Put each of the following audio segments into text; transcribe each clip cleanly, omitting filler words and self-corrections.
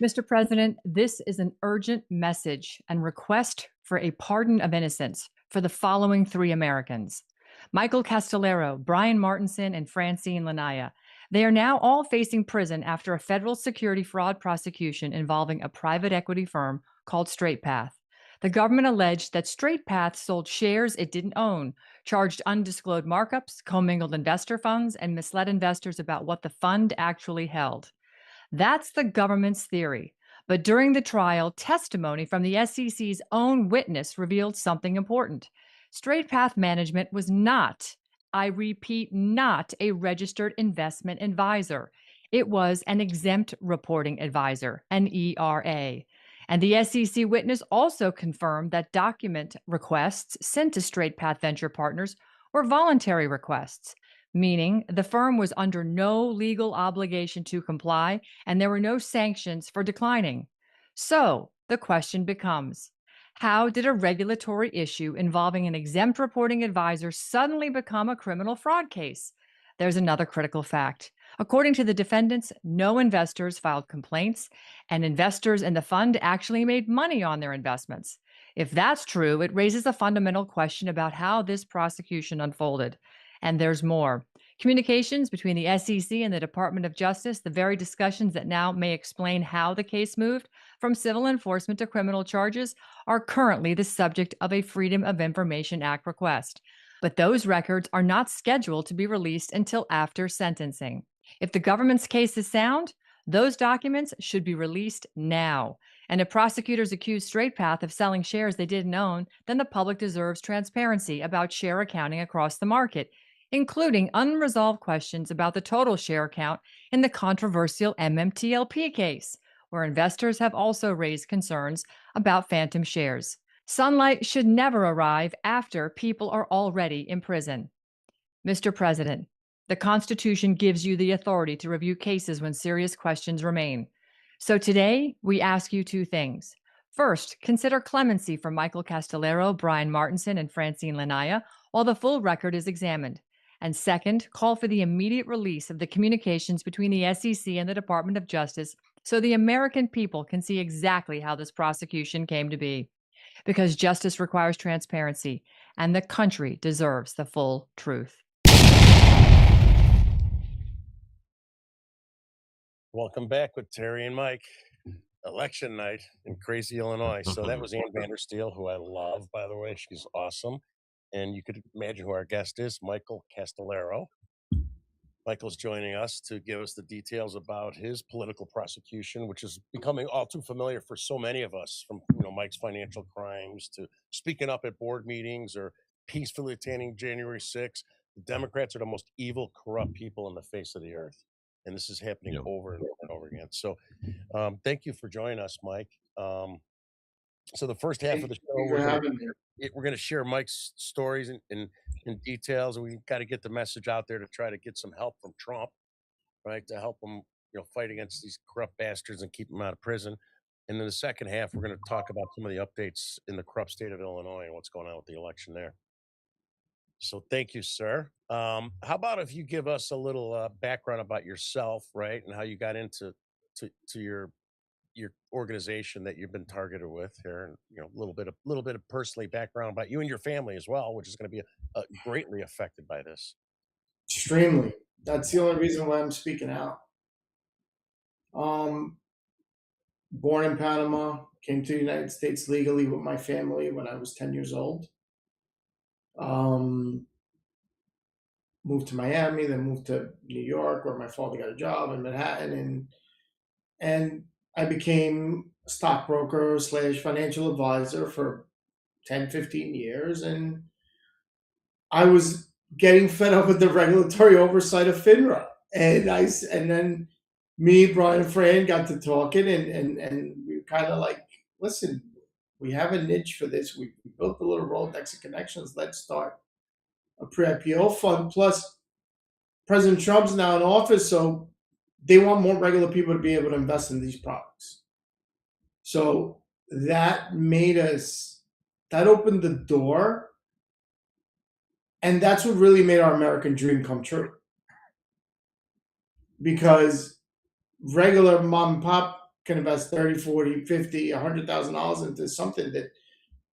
Mr. President, this is an urgent message and request for a pardon of innocence for the following three Americans: Michael Castellero, Brian Martinson, and Francine Lanaya. They are now all facing prison after a federal security fraud prosecution involving a private equity firm called Straight Path. The government alleged that Straight Path sold shares it didn't own, charged undisclosed markups, commingled investor funds, and misled investors about what the fund actually held. That's the government's theory. But during the trial, testimony from the SEC's own witness revealed something important. Straight Path Management was not, I repeat, not a registered investment advisor. It was an exempt reporting advisor, an ERA. And the SEC witness also confirmed that document requests sent to Straight Path Venture Partners were voluntary requests, meaning the firm was under no legal obligation to comply and there were no sanctions for declining. So the question becomes, how did a regulatory issue involving an exempt reporting advisor suddenly become a criminal fraud case? There's another critical fact. According to the defendants, no investors filed complaints, and investors in the fund actually made money on their investments. If that's true, it raises a fundamental question about how this prosecution unfolded. And there's more. Communications between the SEC and the Department of Justice, the very discussions that now may explain how the case moved from civil enforcement to criminal charges, are currently the subject of a Freedom of Information Act request. But those records are not scheduled to be released until after sentencing. If the government's case is sound, those documents should be released now. And if prosecutors accuse Straight Path of selling shares they didn't own, then the public deserves transparency about share accounting across the market, including unresolved questions about the total share count in the controversial MMTLP case, where investors have also raised concerns about phantom shares. Sunlight should never arrive after people are already in prison. Mr. President, the Constitution gives you the authority to review cases when serious questions remain. So today, we ask you two things. First, consider clemency for Michael Castellero, Brian Martinson, and Francine Lanaya while the full record is examined. And second, call for the immediate release of the communications between the SEC and the Department of Justice so the American people can see exactly how this prosecution came to be. Because justice requires transparency, and the country deserves the full truth. Welcome back with Terry and Mike. Election night in crazy Illinois. So that was Ann Vandersteel, who I love, by the way. She's awesome. And you could imagine who our guest is, Michael Castellero. Michael's joining us to give us the details about his political prosecution, which is becoming all too familiar for so many of us, from Mike's financial crimes to speaking up at board meetings or peacefully attending January 6th. The Democrats are the most evil, corrupt people on the face of the earth. And this is happening over and over again. So thank you for joining us, Mike. So the first half of the show, we're going to share Mike's stories and details. And we got to get the message out there to try to get some help from Trump, right, to help him, fight against these corrupt bastards and keep them out of prison. And then the second half, we're going to talk about some of the updates in the corrupt state of Illinois and what's going on with the election there. So thank you, sir. How about if you give us a little background about yourself, right, and how you got into your organization that you've been targeted with here, and a little bit of personally background about you and your family as well, which is going to be greatly affected by this. Extremely. That's the only reason why I'm speaking out. Born in Panama, came to the United States legally with my family when I was 10 years old. Moved to Miami, then moved to New York, where my father got a job in Manhattan, and I became a stockbroker / financial advisor for 10, 15 years, and I was getting fed up with the regulatory oversight of FINRA, and then me, Brian, and Fran got to talking, and we kind of like, listen, we have a niche for this. We built a little Rolodex of connections. Let's start a pre-IPO fund. Plus, President Trump's now in office, so they want more regular people to be able to invest in these products. So that opened the door. And that's what really made our American dream come true. Because regular mom and pop can invest 30, 40, 50, $100,000 into something that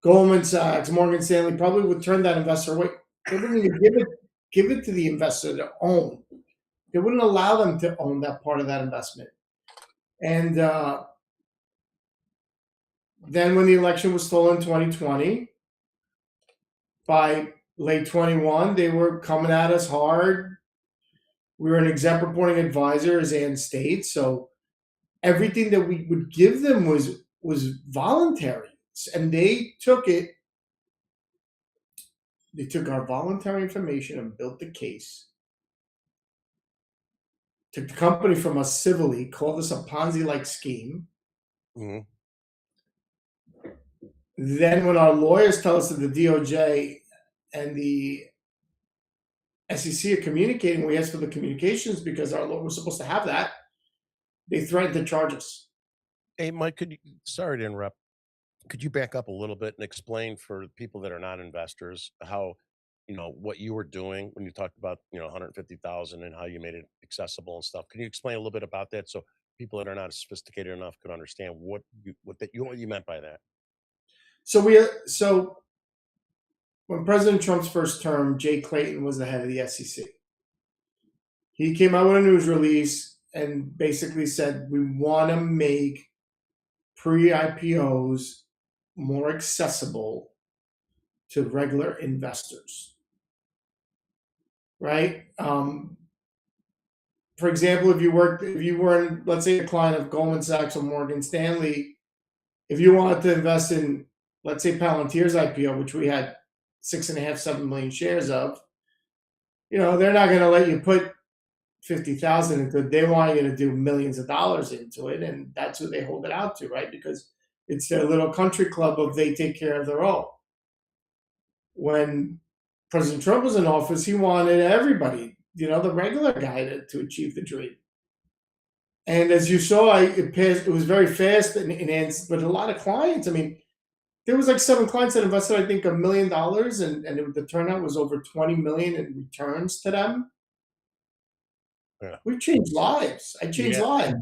Goldman Sachs, Morgan Stanley probably would turn that investor away. They wouldn't even give it to the investor to own. They wouldn't allow them to own that part of that investment. And then when the election was stolen in 2020, by late 21, they were coming at us hard. We were an exempt reporting advisor, as Ann states, so everything that we would give them was voluntary, and they took it. They took our voluntary information and built the case. Took the company from us civilly, called us a Ponzi-like scheme. Mhm. Then, when our lawyers tell us that the DOJ and the SEC are communicating, we ask for the communications because our lawyer was supposed to have that. They threatened to charge us. Hey, Mike, sorry to interrupt. Could you back up a little bit and explain for people that are not investors how, what you were doing when you talked about, 150,000 and how you made it accessible and stuff? Can you explain a little bit about that so people that are not sophisticated enough could understand what you meant by that? So when President Trump's first term, Jay Clayton was the head of the SEC. He came out with a news release and basically said, we want to make pre-IPOs more accessible to regular investors, right? For example, if you were, let's say, a client of Goldman Sachs or Morgan Stanley, if you wanted to invest in, let's say, Palantir's IPO, which we had 6.5, 7 million shares of, they're not going to let you put 50,000 into it. They want you to do millions of dollars into it, and that's who they hold it out to, right? Because it's their little country club of they take care of their own. When President Trump was in office, he wanted everybody, the regular guy to achieve the dream. And as you saw, it passed. It was very fast, but a lot of clients. I mean, there was like 7 clients that invested, I think, $1 million, and the turnout was over 20 million in returns to them. Yeah. We've changed lives. I changed lives.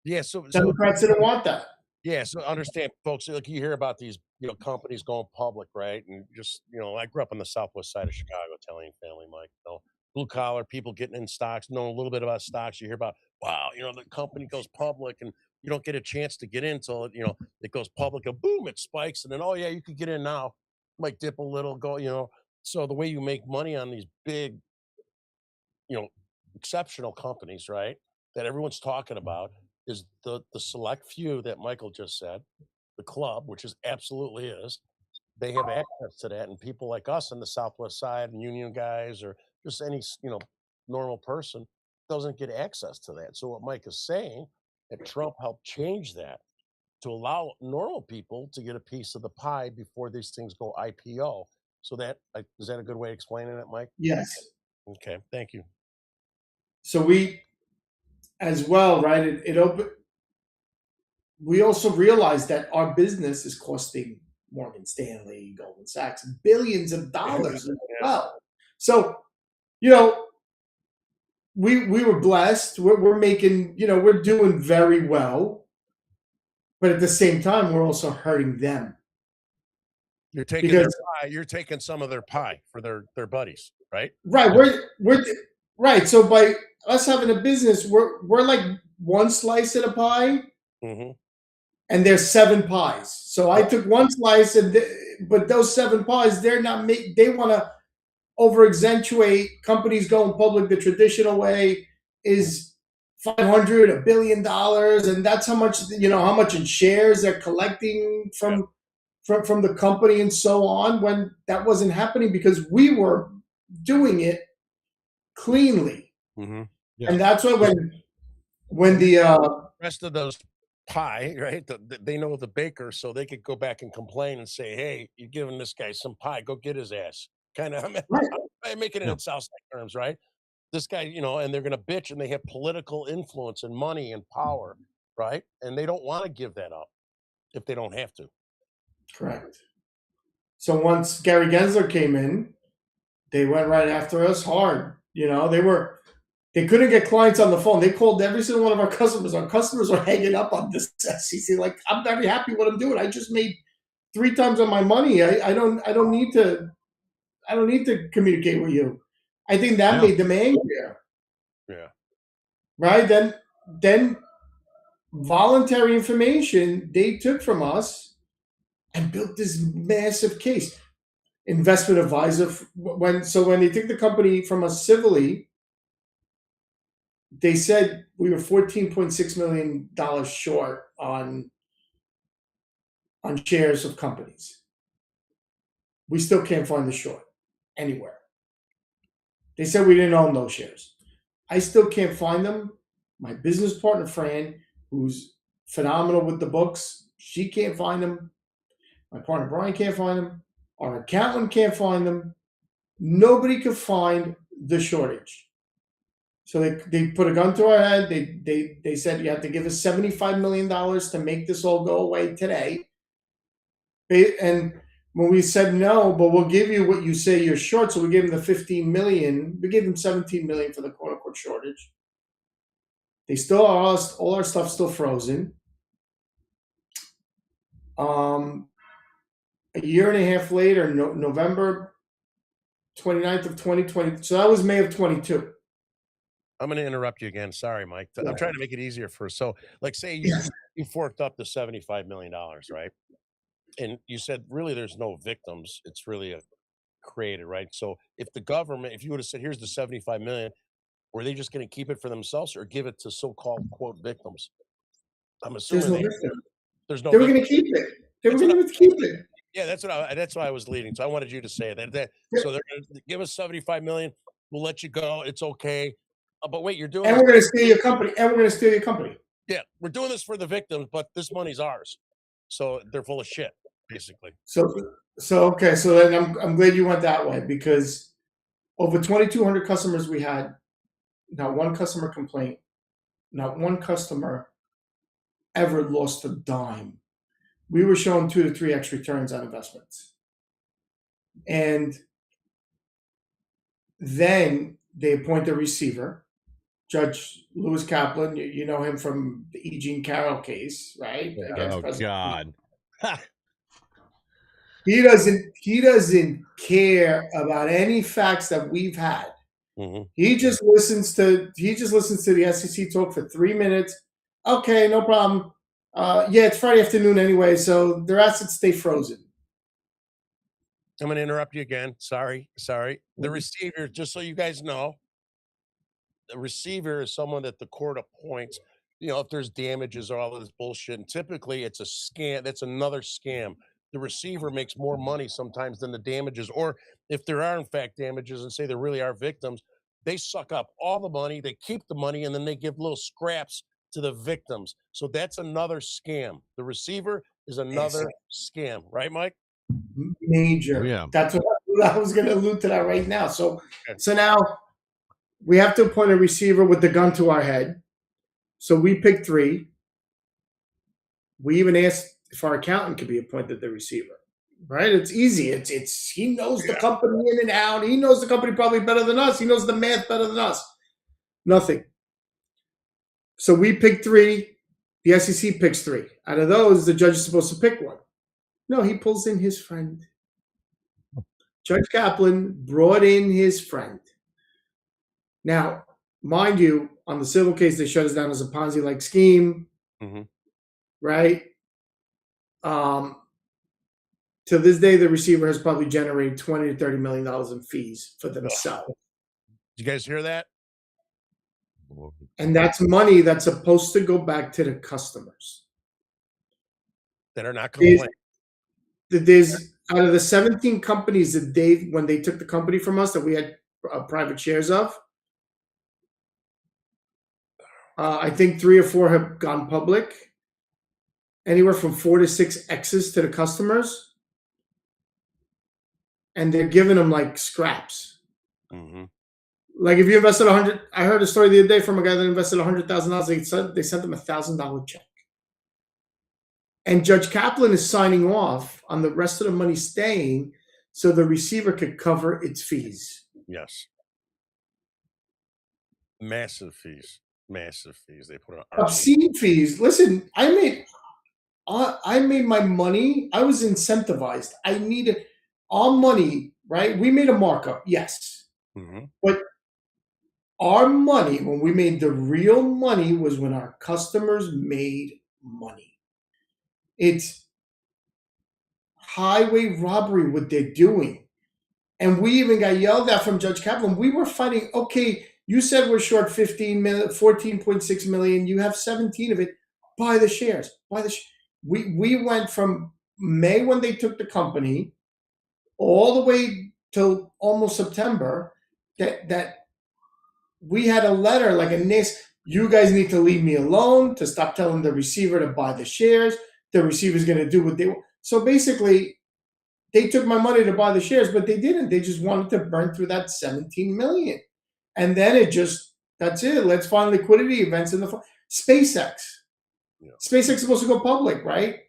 Yeah. So Democrats didn't want that. Yeah, so understand, folks. Like you hear about these, companies going public, right? And just, I grew up on the southwest side of Chicago, Italian family, Mike. Blue collar people getting in stocks, know a little bit about stocks. You hear about, wow, the company goes public, and you don't get a chance to get in until it goes public, and boom, it spikes, and then oh yeah, you could get in now. Might dip a little, go. So the way you make money on these big, you know, exceptional companies, right? That everyone's talking about is the select few that Michael just said, the club, which is absolutely is. They have access to that, and people like us on the Southwest Side and union guys, or just any normal person, doesn't get access to that. So what Mike is saying, that Trump helped change that to allow normal people to get a piece of the pie before these things go IPO. So that is that a good way of explaining it, Mike? Yes. Okay, thank you. So we, as well, right? It opened. We also realized that our business is costing Morgan Stanley, Goldman Sachs billions of dollars as well. So, we were blessed. We're making, we're doing very well, but at the same time, we're also hurting them. You're taking their pie. You're taking some of their pie for their buddies, right? Right. We're right. So by us having a business, we're like one slice of the pie, and there's 7 pies. So I took one slice, but those 7 pies, they're not they want to over accentuate companies going public the traditional way is 500 $1 billion, and that's how much how much in shares they're collecting from the company and so on, when that wasn't happening because we were doing it cleanly. Yeah. And that's why when the rest of those pie, right? They know the baker, so they could go back and complain and say, "Hey, you're giving this guy some pie. Go get his ass." Kind of, I'm making it in Southside terms, right? This guy, and they're going to bitch, and they have political influence and money and power, right? And they don't want to give that up if they don't have to. Correct. So once Gary Gensler came in, they went right after us hard. They were They couldn't get clients on the phone. They called every single one of our customers. Our customers are hanging up on this SEC. Like, I'm very happy what I'm doing. I just made 3 times on my money. I don't need to communicate with you. I think that made them angrier. Yeah. Right? Then voluntary information they took from us and built this massive case. Investment advisor, when they took the company from us civilly, they said we were $14.6 million short on shares of companies. We still can't find the short anywhere. They said we didn't own those shares. I still can't find them. My business partner, Fran, who's phenomenal with the books, she can't find them. My partner, Brian, can't find them. Our accountant can't find them. Nobody could find the shortage. So they put a gun to our head. They said you have to give us $75 million to make this all go away today. And when we said no, but we'll give you what you say you're short, so we gave them the $15 million. We gave them $17 million for the quote unquote shortage. They still are all our stuff's still frozen. A year and a half later, November 29th of 2020. So that was May of 22. I'm going to interrupt you again. Sorry, Mike. I'm trying to make it easier for us. So, like, say you forked up the $75 million, right? And you said, really, there's no victims. It's really created, right? So if the government, if you would have said, here's the 75 million, were they just going to keep it for themselves or give it to so-called quote victims? I'm assuming there's no they were going to keep it. They were going to keep it. Yeah, that's why I was leading. So I wanted you to say that. So they're going to give us 75 million. We'll let you go. It's okay. But wait, you're doing and we're going to steal your company. Yeah, we're doing this for the victims, but this money's ours. So they're full of shit, basically. So okay. So then I'm glad you went that way, because over 2,200 customers we had, not one customer complaint, not one customer ever lost a dime. We were showing 2 to 3x returns on investments. And then they appoint a receiver, Judge Lewis Kaplan. You know him from the E. Jean Carroll case, right? Oh God. He doesn't care about any facts that we've had. Mm-hmm. He just listens to the SEC talk for 3 minutes. Okay, no problem. Yeah, it's Friday afternoon anyway, so their assets stay frozen. I'm going to interrupt you again. Sorry. The receiver, just so you guys know, the receiver is someone that the court appoints, if there's damages or all of this bullshit. And typically it's a scam. That's another scam. The receiver makes more money sometimes than the damages. Or if there are, in fact, damages and say there really are victims, they suck up all the money, they keep the money, and then they give little scraps to the victims. So that's another scam. The receiver is another scam. Right, Mike? Major. Yeah. That's what I was going to allude to that right now. So now we have to appoint a receiver with the gun to our head. So we picked 3. We even asked if our accountant could be appointed the receiver. Right? It's easy. It's he knows the company in and out. He knows the company probably better than us. He knows the math better than us. Nothing. So we picked 3. The SEC picks 3. Out of those, the judge is supposed to pick one. No, he pulls in his friend. Judge Kaplan brought in his friend. Now, mind you, on the civil case, they shut us down as a Ponzi-like scheme, right? To this day, the receiver has probably generated $20 to $30 million in fees for themselves. Did you guys hear that? And that's money that's supposed to go back to the customers that are not complaining. There's out of the 17 companies that when they took the company from us that we had private shares of, I think 3 or 4 have gone public. Anywhere from 4 to 6 X's to the customers, and they're giving them like scraps. Mm-hmm. Like if you invested 100, I heard a story the other day from a guy that invested $100,000. They sent them $1,000 check, and Judge Kaplan is signing off on the rest of the money staying, so the receiver could cover its fees. Yes. Massive fees. Massive fees. They put an army. Obscene fees. Listen, I made my money. I was incentivized. I needed our money, right? We made a markup, yes. Mhm. But our money, when we made the real money, was when our customers made money. It's highway robbery what they're doing. And we even got yelled at from Judge Kaplan. We were fighting, okay, you said we're short 15 million, 14.6 million. You have 17 of it. Buy the shares. We went from May when they took the company all the way till almost September that we had a letter like a NIS, you guys need to leave me alone, to stop telling the receiver to buy the shares. The receiver's going to do what they want. So basically, they took my money to buy the shares, but they didn't. They just wanted to burn through that 17 million. And then that's it. Let's find liquidity events in the SpaceX. Yeah. SpaceX is supposed to go public, right?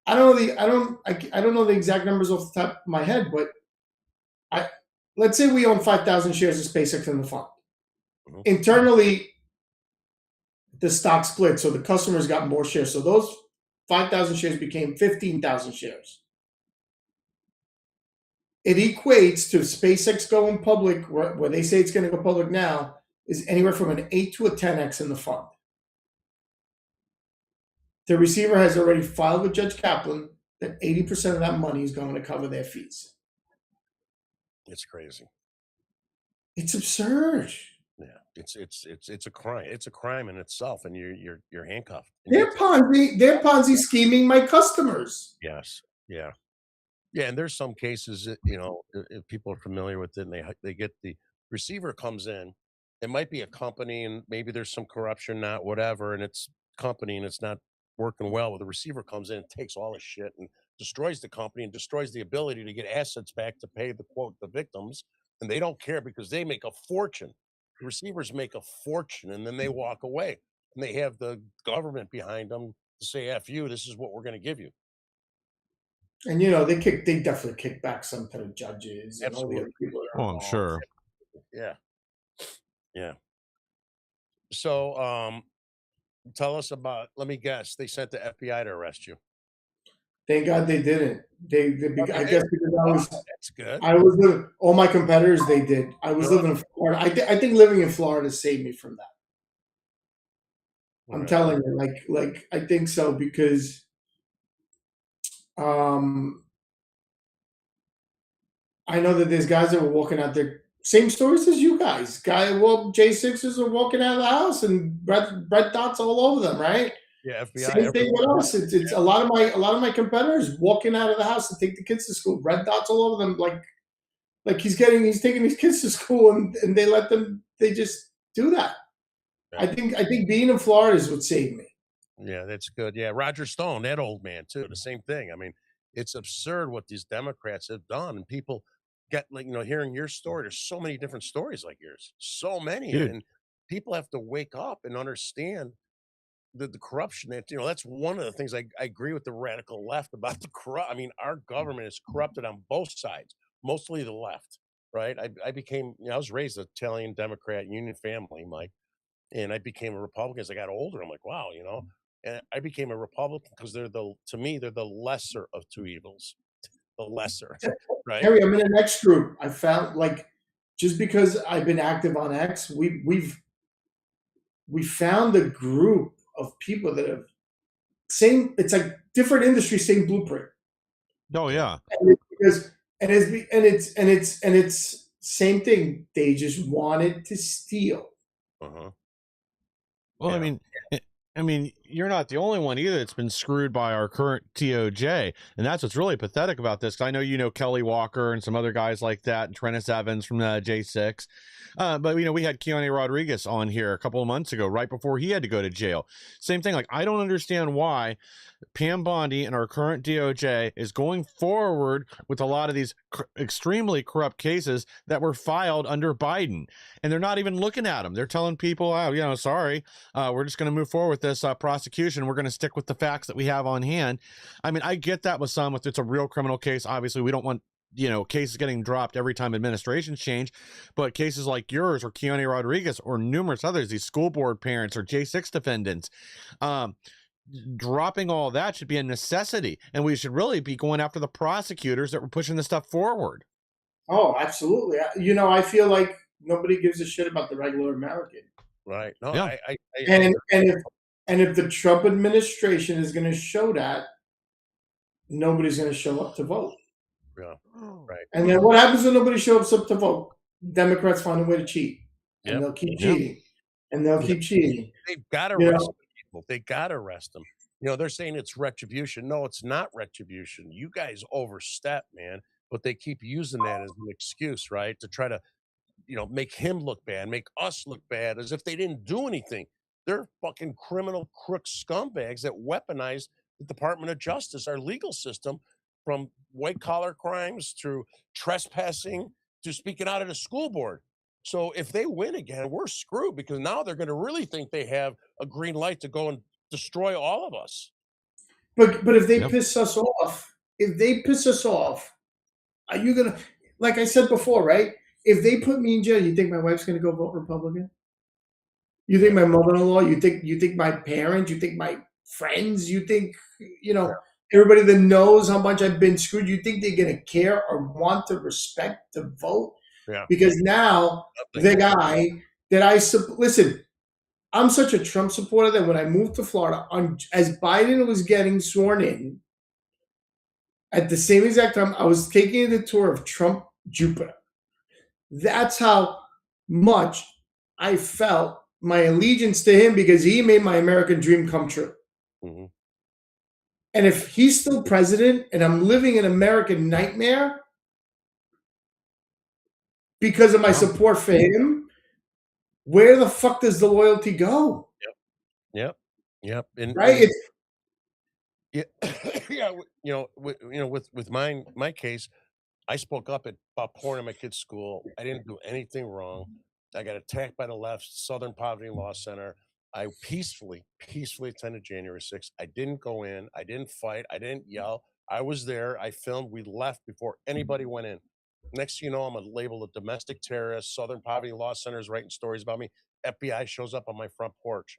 I don't know the exact numbers off the top of my head, but let's say we own 5,000 shares of SpaceX in the fund. Mhm. Internally, the stock split, so the customers got more shares. So those 5,000 shares became 15,000 shares. It equates to SpaceX going public, where they say it's going to go public now, is anywhere from an 8 to a 10x in the fund. The receiver has already filed with Judge Kaplan that 80% of that money is going to cover their fees. It's crazy. It's absurd. Yeah, it's a crime. It's a crime in itself, and you're handcuffed. And They're Ponzi scheming my customers. yes, yeah, yeah. And there's some cases that if people are familiar with it, and they get the receiver comes in. It might be a company, and maybe there's some corruption, not whatever, and it's company, and it's not working well. Well, the receiver comes in and takes all the shit and destroys the company and destroys the ability to get assets back to pay the victims, and they don't care because they make a fortune. The receivers make a fortune, and then they walk away, and they have the government behind them to say, "F you, this is what we're going to give you." And they definitely kick back some to the judges and all the other Absolutely. people that are Oh, I'm involved. sure. Yeah. Yeah. So, tell us about. Let me guess. They sent the FBI to arrest you. Thank God they didn't. I guess because That's good. I was living. All my competitors, they did. I was Really? living in Florida. I think living in Florida saved me from that. I'm Right. telling you, like I think so because um, I know that there's guys that were walking out there. Same stories as you guys. J6s are walking out of the house and red dots all over them, right? Yeah, FBI. Same thing with us. It's a lot of my competitors walking out of the house to take the kids to school. Red dots all over them, like he's taking these kids to school and they just do that. Yeah. I think being in Florida is what saved me. Yeah, that's good. Yeah, Roger Stone, that old man too. The same thing. I mean, it's absurd what these Democrats have done, and people get hearing your story. There's so many different stories like yours, so many, Dude. and people have to wake up and understand the corruption. That's one of the things I agree with the radical left about the corrupt. I mean, our government is corrupted on both sides, mostly the left, right? I became, I was raised an Italian Democrat Union family, Mike, and I became a Republican as I got older. I'm like, wow, and I became a Republican because to me, they're the lesser of two evils, the lesser, right? Harry, I'm in an X group. I found just because I've been active on X, we found a group of people that have it's like different industries, same blueprint. Oh yeah. And it's same thing. They just wanted to steal. Uh-huh. Well, Yeah. I mean, you're not the only one either that's been screwed by our current TOJ, and that's what's really pathetic about this. I know Kelly Walker and some other guys like that, and Trennis Evans from the J6. But we had Keone Rodriguez on here a couple of months ago, right before he had to go to jail. Same thing. Like, I don't understand why Pam Bondi and our current DOJ is going forward with a lot of these extremely corrupt cases that were filed under Biden, and they're not even looking at them. They're telling people, oh, sorry, we're just going to move forward with this prosecution. We're going to stick with the facts that we have on hand. I mean, I get that with some, if it's a real criminal case, obviously we don't want cases getting dropped every time administrations change, but cases like yours or Keone Rodriguez or numerous others, these school board parents or J6 defendants, dropping all that should be a necessity, and we should really be going after the prosecutors that were pushing this stuff forward. Oh, absolutely. I feel like nobody gives a shit about the regular American. Right. No, Yeah. And if the Trump administration is going to show that, nobody's going to show up to vote. Yeah. Right. And then what happens when nobody shows up to vote? Democrats find a way to cheat, and Yep. they'll keep cheating, and they'll keep cheating. They've got to You arrest know? people. They got to arrest them. They're saying it's retribution. No, it's not retribution. You guys overstep, man. But they keep using that as an excuse, right? To try to, make him look bad, make us look bad, as if they didn't do anything. They're fucking criminal crook scumbags that weaponize the Department of Justice, our legal system, from white collar crimes to trespassing to speaking out at a school board. So if they win again, we're screwed, because now they're going to really think they have a green light to go and destroy all of us. But if they Yep. piss us off, are you gonna? Like I said before, right? If they put me in jail, you think my wife's gonna go vote Republican? You think my mother-in-law? You think my parents? You think my friends? You think everybody that knows how much I've been screwed? You think they're gonna care or want to respect to vote? Yeah. Because now the guy that listen, I'm such a Trump supporter that when I moved to Florida, as Biden was getting sworn in, at the same exact time, I was taking the tour of Trump Jupiter. That's how much I felt my allegiance to him, because he made my American dream come true. Mm-hmm. And if he's still president and I'm living an American nightmare because of my support for him, where the fuck does the loyalty go? Yep. And, right? With my case, I spoke up about porn in my kid's school. I didn't do anything wrong. I got attacked by the left, Southern Poverty Law Center. I peacefully attended January 6th. I didn't go in. I didn't fight. I didn't yell. I was there. I filmed. We left before anybody went in. Next thing you know, I'm labeled a domestic terrorist. Southern Poverty Law Center is writing stories about me. FBI shows up on my front porch.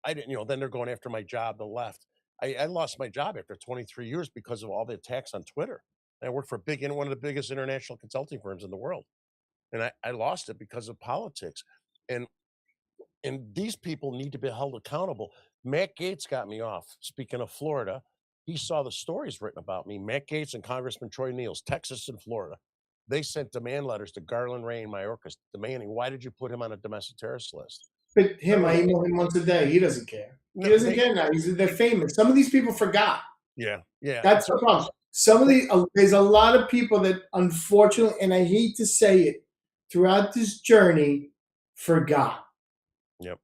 I didn't, then they're going after my job, the left. I lost my job after 23 years because of all the attacks on Twitter. And I worked for one of the biggest international consulting firms in the world. And I lost it because of politics. And these people need to be held accountable. Matt Gaetz got me off. Speaking of Florida, he saw the stories written about me. Matt Gaetz and Congressman Troy Niels, Texas and Florida. They sent demand letters to Garland Ray and Mayorkas demanding, why did you put him on a domestic terrorist list? But I email him once a day. He doesn't care. He doesn't care now. They're famous. Some of these people forgot. Yeah. That's the problem. There's a lot of people that, unfortunately, and I hate to say it, throughout this journey, forgot. Yep.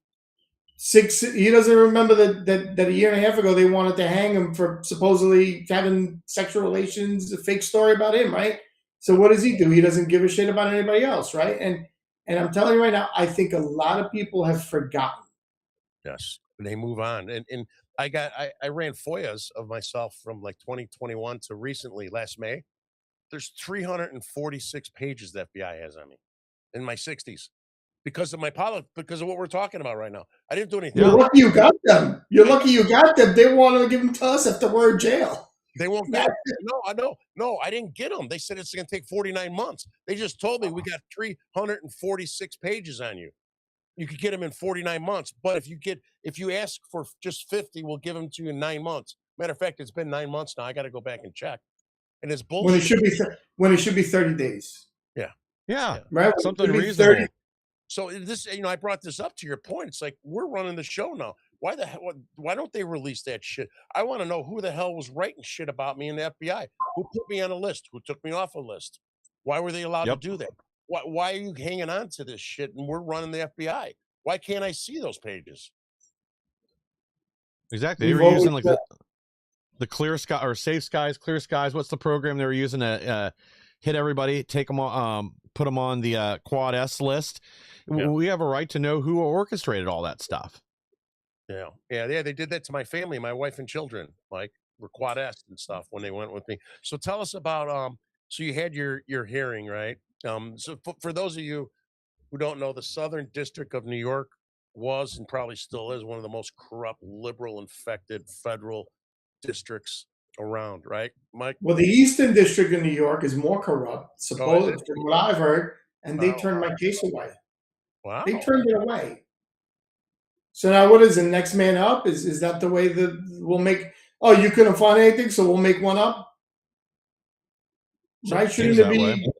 He doesn't remember that a year and a half ago they wanted to hang him for supposedly having sexual relations, a fake story about him, right? So what does he do? He doesn't give a shit about anybody else, right? And I'm telling you right now, I think a lot of people have forgotten. Yes, they move on. And I ran FOIAs of myself from like 2021 to recently, last May. There's 346 pages the FBI has on me in my 60s because of because of what we're talking about right now. I didn't do anything. You're lucky you got them. You're lucky you got them. They want to give them to us after we're in jail. They won't get them. No, I didn't get them. They said it's going to take 49 months. They just told me we got 346 pages on you. You could get them in 49 months. But if you ask for just 50, we'll give them to you in 9 months. Matter of fact, it's been 9 months now. I got to go back and check. And it's bullshit. When it should be 30 days. Yeah. Right? Something reasonable. 30. So this, I brought this up to your point. It's like, we're running the show now. Why the hell? Why don't they release that shit? I want to know who the hell was writing shit about me in the FBI. Who put me on a list? Who took me off a list? Why were they allowed to do that? Why are you hanging on to this shit? And we're running the FBI. Why can't I see those pages? Exactly. They were using like the Clear Sky or Safe Skies, Clear Skies. What's the program they were using to hit everybody, take them on, put them on the Quad S list? Yeah. We have a right to know who orchestrated all that stuff. Yeah. They did that to my family, my wife and children. Like, were Quad S and stuff when they went with me. So tell us about So you had your hearing, right? So for those of you who don't know, the Southern District of New York was and probably still is one of the most corrupt, liberal, infected federal districts around, right, Mike? Well, the Eastern District of New York is more corrupt, Oh, is it? supposed from what I've heard, and they Oh, turned my case away. They wow. turned it away. So now, what is the next man up? Is that the way that we'll make? Oh, you couldn't find anything, so we'll make one up, So right? Seems Shouldn't it that way. be?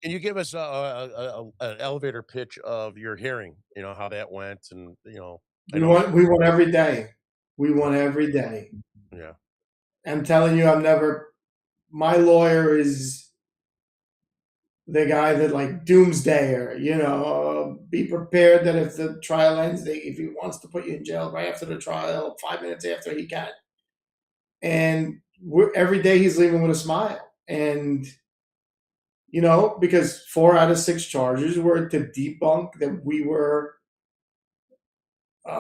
can you give us an elevator pitch of your hearing? You know how that went, and I know. We won every day. We won every day. Yeah. I'm telling you, I've never. My lawyer is the guy that like doomsdayer. Be prepared that if the trial ends, if he wants to put you in jail right after the trial, 5 minutes after he can. And every day he's leaving with a smile. And because 4 out of 6 charges were to debunk that we were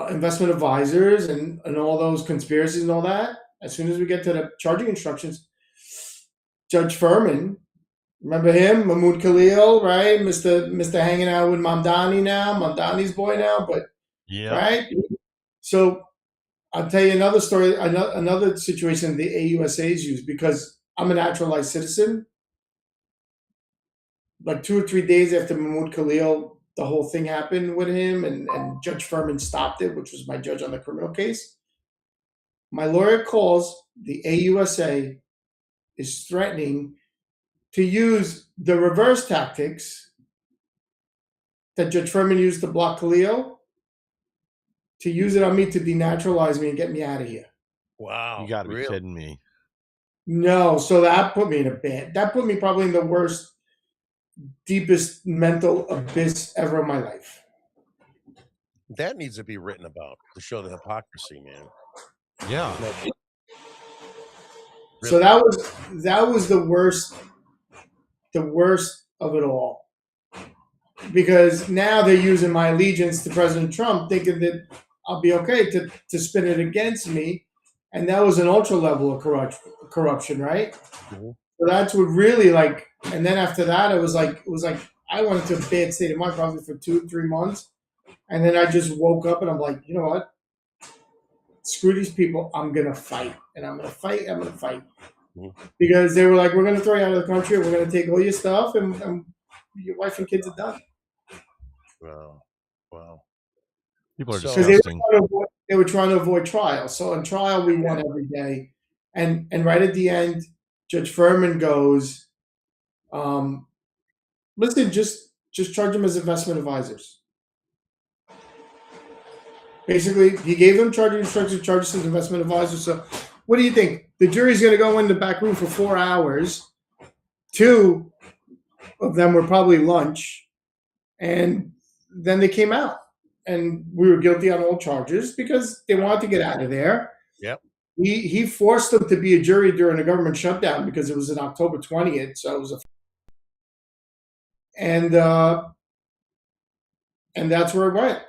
investment advisors and all those conspiracies and all that. As soon as we get to the charging instructions, Judge Furman, remember him, Mahmoud Khalil, right? Mr. hanging out with Mamdani now, Mamdani's boy now, but Yeah. right. So I'll tell you another story, another situation the AUSAs use because I'm a naturalized citizen. Like 2 or 3 days after Mahmoud Khalil, the whole thing happened with him, and Judge Furman stopped it, which was my judge on the criminal case. My lawyer calls, the AUSA is threatening to use the reverse tactics that Judge Furman used to block Khalil, to use it on me to denaturalize me and get me out of here. Wow. You got to be really? kidding me. No, so that put me in a bad. That put me probably in the worst, deepest mental abyss ever in my life. That needs to be written about to show the hypocrisy, man. Yeah. So that was the worst of it all. Because now they're using my allegiance to President Trump, thinking that I'll be okay to spin it against me, and that was an ultra level of corruption, right? Mhm. So that's what really like. And then after that, it was like I went into a bad state of mind probably for 2-3 months, and then I just woke up and I'm like, you know what? Screw these people. I'm gonna fight, and I'm gonna fight. I'm gonna fight. Mhm. Because they were like, we're gonna throw you out of the country. We're gonna take all your stuff, and your wife and kids are done. Wow. People are So- Because disgusting. they were trying to avoid trial. So in trial, we won every day, and right at the end, Judge Furman goes, "Listen, just charge them as investment advisors." Basically, he gave them charging instructions, charges as investment advisors. So, what do you think? The jury's going to go in the back room for 4 hours. 2 of them were probably lunch, and then they came out, and we were guilty on all charges because they wanted to get out of there. Yep. He forced them to be a jury during the government shutdown because it was in October 20th, so it was and that's where it went.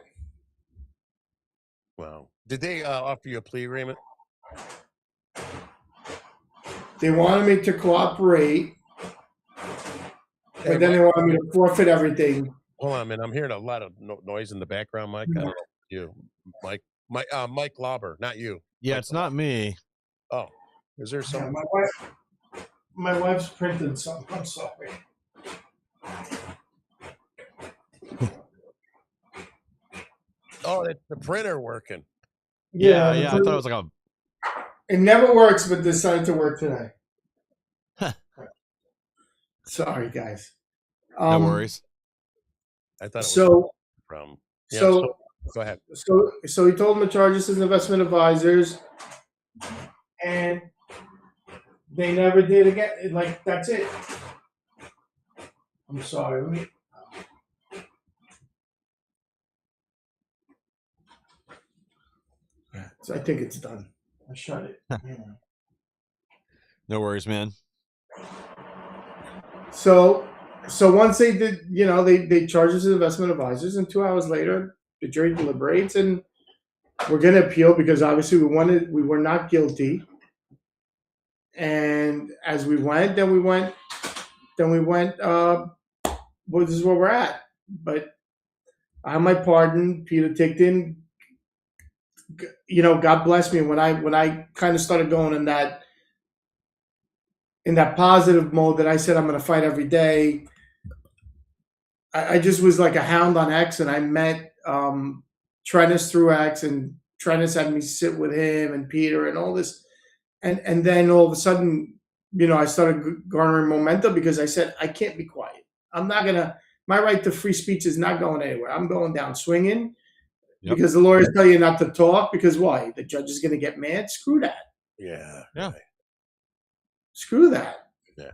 Wow. Did they offer you a plea agreement? They wanted me to cooperate, Hey, but then they Mike, wanted me to forfeit everything. hold on, man. I'm hearing a lot of noise in the background, Mike. I don't know if you, Mike, Mike Lauber, not you. Yeah, Mike it's not me. Oh, is there Yeah, some? my wife's printing something. I'm sorry. Oh, it's the printer working. Yeah. I thought it was like a. It never works, but decided to work today. Huh. Sorry, guys. No worries. I thought it was So, from. so, Go ahead. so he told them to charge us as investment advisors, and they never did again. Like that's it. I'm sorry. Let me. So I think it's done. I shut it. No worries, man. So once they did, they charged us as investment advisors, and 2 hours later, the jury deliberates, and we're going to appeal because obviously we were not guilty. And as we went, then we went we went. Well, this is where we're at. But I have my pardon, Peter Tickton. You know, God bless me. When I kind of started going in that positive mode that I said I'm going to fight every day, I just was like a hound on X, and I met Trennis through X, and Trennis had me sit with him and Peter and all this, and then all of a sudden, you know, I started garnering momentum because I said I can't be quiet. I'm not gonna. My right to free speech is not going anywhere. I'm going down swinging because the lawyers tell you not to talk because why? The judge is going to get mad. Screw that. Yeah. Yeah. Right. Screw that. Yeah.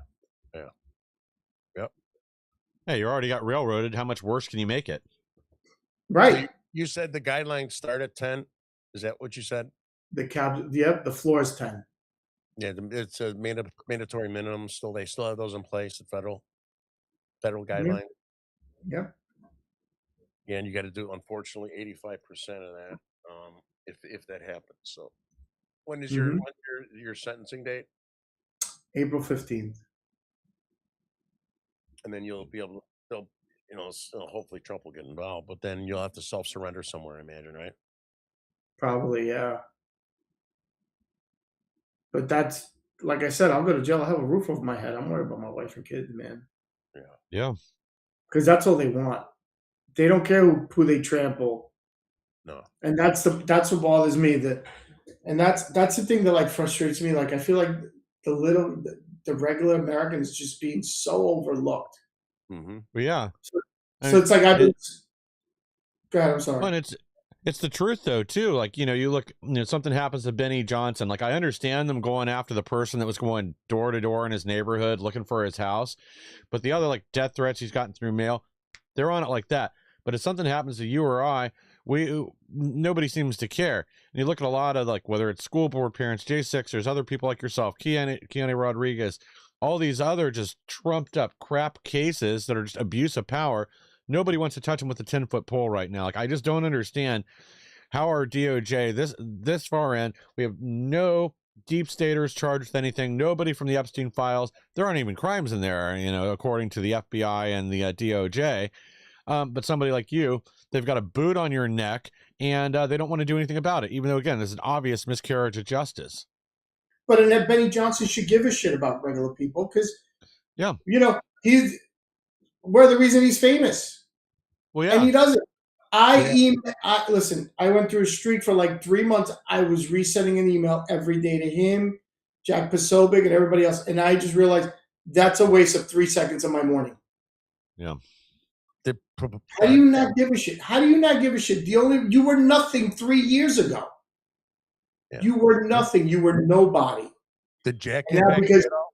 Hey, you already got railroaded. How much worse can you make it? Right. So you said the guidelines start at 10. Is that what you said? The cab. Yep. The floor is 10. Yeah, it's a mandatory minimum. They still have those in place. The federal guideline. Yeah. Yeah, and you got to do unfortunately 85% of that if that happens. So when is your sentencing date? April 15th. And then you'll be able to still, you know, hopefully Trump will get involved, but then you'll have to self-surrender somewhere, I imagine, right? Probably, yeah. But that's like I said, I'll go to jail. I'll have a roof over my head. I'm worried about my wife and kids, man. Yeah. Because that's all they want. They don't care who they trample. No. And that's what bothers me. And that's the thing that like frustrates me. Like I feel like the regular Americans just being so overlooked. Mm-hmm. Well, yeah. So it's like go ahead, I'm sorry. Well, it's the truth though too. Like, you know, you look, you know, something happens to Benny Johnson. Like, I understand them going after the person that was going door to door in his neighborhood looking for his house, but the other like death threats he's gotten through mail, they're on it like that. But if something happens to you or I, nobody seems to care. And you look at a lot of like whether it's school board parents, J6ers, other people like yourself, Keanu Rodriguez, all these other just trumped up crap cases that are just abuse of power. Nobody wants to touch them with a 10-foot pole right now. Like, I just don't understand how our DOJ this far in, we have no deep staters charged with anything. Nobody from the Epstein files. There aren't even crimes in there, you know, according to the FBI and the DOJ. But somebody like you, they've got a boot on your neck, and they don't want to do anything about it, even though, again, there's an obvious miscarriage of justice. But Annette Benny Johnson should give a shit about regular people because, yeah, you know, we're the reason he's famous. Well, yeah. And he doesn't. Listen, I went through a streak for like 3 months. I was resending an email every day to him, Jack Posobiec, and everybody else. And I just realized that's a waste of 3 seconds of my morning. Yeah. How do you not give a shit? How do you not give a shit? You were nothing 3 years ago. Yeah. You were nothing. You were nobody. Did Jack get back to you at all?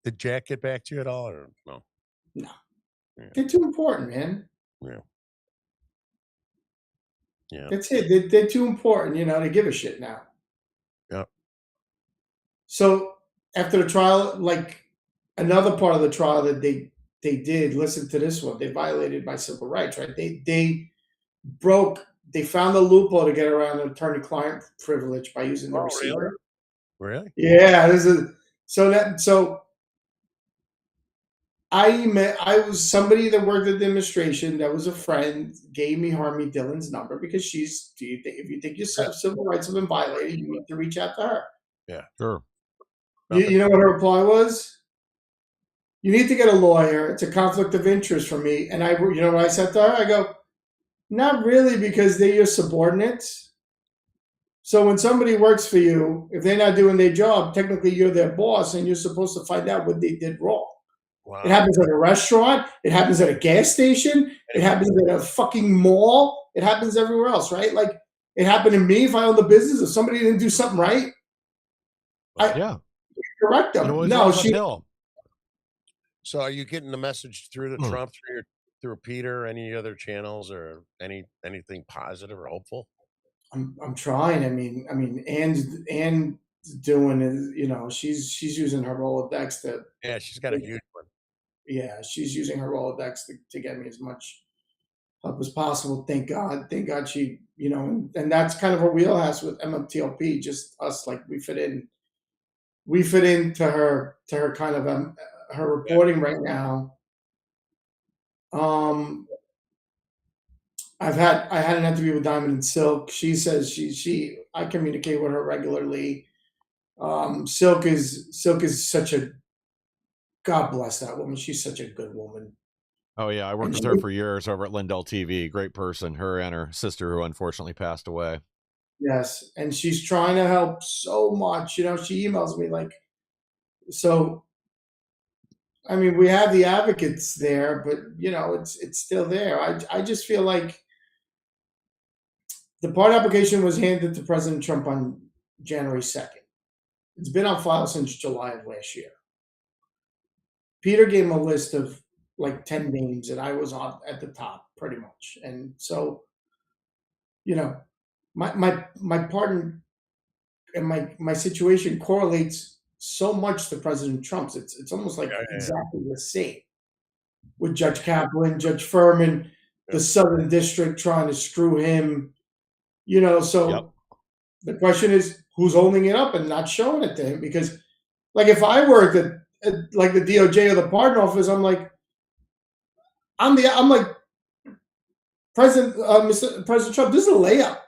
Did Jack get back to you at all, or no? No. Yeah. They're too important, man. Yeah. Yeah. That's it. They're too important, you know, to give a shit now. Yeah. So after the trial, like another part of the trial that they did, listen to this one, they violated my civil rights, right? They found a loophole to get around attorney-client privilege by using the receiver. Really? Yeah. I was somebody that worked at the administration that was a friend, gave me Harmony Dillon's number because if you think your civil rights have been violated, you need to reach out to her. Yeah, sure. You know what her reply was? You need to get a lawyer. It's a conflict of interest for me. And you know what I said to her? I go, not really, because they're your subordinates. So when somebody works for you, if they're not doing their job, technically you're their boss and you're supposed to find out what they did wrong. Wow. It happens at a restaurant. It happens at a gas station. It happens at a fucking mall. It happens everywhere else, right? Like it happened to me if I owned the business. If somebody didn't do something right, I correct them. No, So are you getting the message through the Trump, through Peter, any other channels or anything positive or hopeful? I'm trying. I mean, Anne's doing is, you know, she's using her Rolodex to. Yeah, she's got a huge one. Yeah, she's using her Rolodex to get me as much help as possible. Thank God she, you know, and that's kind of her wheelhouse with MMTLP. Just us, like we fit into her kind of her reporting right now. I had an interview with Diamond and Silk. She says I communicate with her regularly. Silk is such a, God bless that woman. She's such a good woman. Oh yeah, I worked with her for years over at Lindell TV. Great person. Her and her sister, who unfortunately passed away. Yes, and she's trying to help so much. She emails me like, so. I mean, we have the advocates there, but it's still there. I just feel like the pardon application was handed to President Trump on January 2nd. It's been on file since July of last year. Peter gave him a list of like 10 names, and I was on at the top pretty much. And so, my pardon and my situation correlates so much to President Trump's. It's almost like exactly the same with Judge Kaplan, Judge Furman, the Southern District trying to screw him. So the question is, who's holding it up and not showing it to him? Because, like, if I worked at like the DOJ or the Pardon Office, I'm like, President Trump, this is a layup.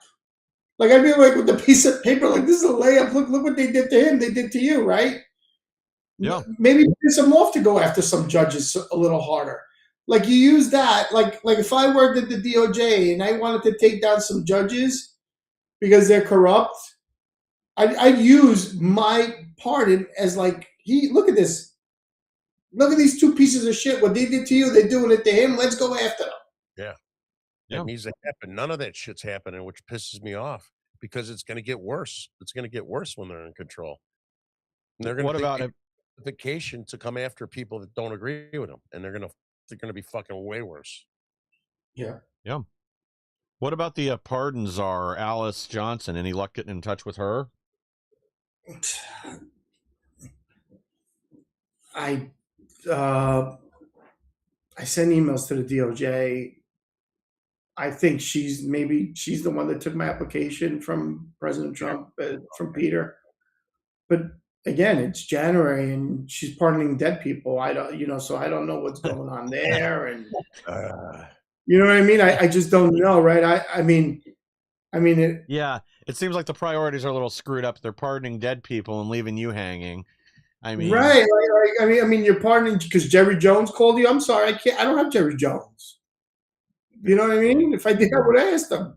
Like, I'd be like with the piece of paper, like, this is a layup. Look what they did to him. They did to you, right? Yeah. Maybe piss him off to go after some judges a little harder. Like, you use that. Like if I worked at the DOJ and I wanted to take down some judges because they're corrupt, I'd use my pardon as like, look at this. Look at these two pieces of shit. What they did to you, they're doing it to him. Let's go after them. Yeah. That needs to happen. None of that shit's happening, which pisses me off because it's going to get worse. It's going to get worse when they're in control. And they're going to vacation to come after people that don't agree with them, and they're going to be fucking way worse. Yeah. Yeah. What about the pardon czar, Alice Johnson? Any luck getting in touch with her? I send emails to the DOJ. I think she's the one that took my application from President Trump, from Peter. But again, it's January and she's pardoning dead people. I don't, so I don't know what's going on there. And you know what I mean? I just don't know, right? I mean, it seems like the priorities are a little screwed up. They're pardoning dead people and leaving you hanging. I mean, right? I mean, you're pardoning because Jerry Jones called you. I'm sorry, I don't have Jerry Jones. You know what I mean? If I did, I would have asked him.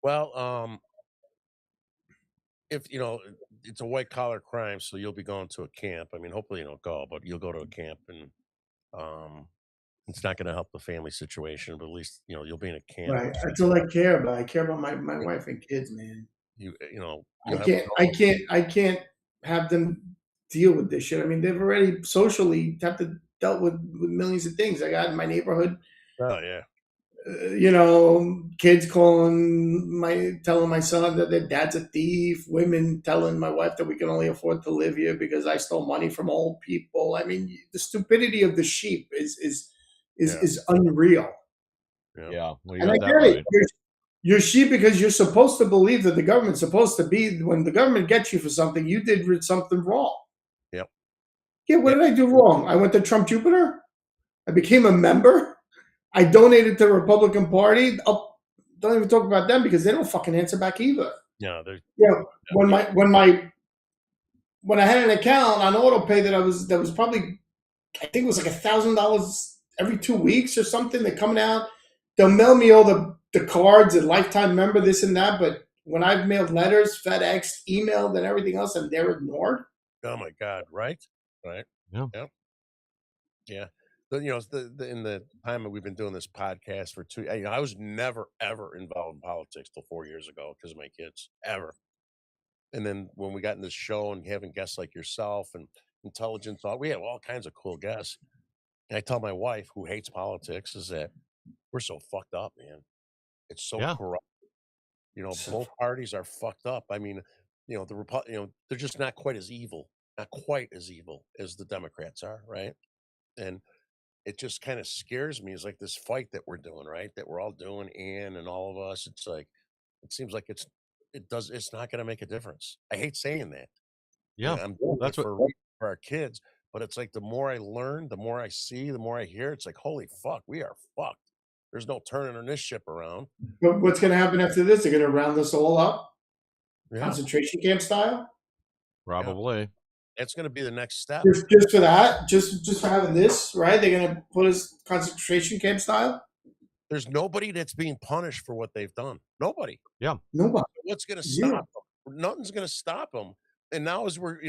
Well, if it's a white collar crime, so you'll be going to a camp. I mean, hopefully you don't go, but you'll go to a camp, and it's not going to help the family situation. But at least you'll be in a camp. Right. That's all I care about. I care about my wife and kids, man. I can't have them deal with this shit. I mean, they've already socially dealt with millions of things. I got in my neighborhood. Oh yeah. Kids telling my son that their dad's a thief. Women telling my wife that we can only afford to live here because I stole money from old people. I mean, the stupidity of the sheep is unreal. Yeah. Well, and I get it. You're sheep because you're supposed to believe that the government's supposed to be. When the government gets you for something, you did something wrong. Yep. Yeah. What did I do wrong? I went to Trump Jupiter. I became a member. I donated to the Republican Party. Oh, don't even talk about them because they don't fucking answer back either. Yeah. When I had an account on AutoPay that was probably, I think it was like $1,000 every 2 weeks or something. They're coming out. They'll mail me all the cards and lifetime member, this and that. But when I've mailed letters, FedEx, emailed, and everything else, and they're ignored. Oh my God! Right. Yeah. Yeah. In the time that we've been doing this podcast for I was never ever involved in politics till 4 years ago because of my kids, ever. And then when we got in this show and having guests like yourself and intelligence, we have all kinds of cool guests. And I tell my wife, who hates politics, is that we're so fucked up, man. It's so corrupt. Both parties are fucked up. I mean, they're just not quite as evil as the Democrats are, right? And it just kind of scares me. It's like this fight that we're doing, right? That we're all doing, and all of us. It's like, it seems like it's not going to make a difference. I hate saying that. Yeah, I'm doing that's it for our kids. But it's like the more I learn, the more I see, the more I hear, it's like, holy fuck, we are fucked. There's no turning on this ship around. But what's going to happen after this? They're going to round us all up, Yeah, concentration camp style, Probably. it's going to be the next step. just for that, just for having this, right? They're going to put us concentration camp style. There's nobody that's being punished for what they've done. Nobody. Nobody. What's going to Zero. stop them? Nothing's going to stop them. And now, as we're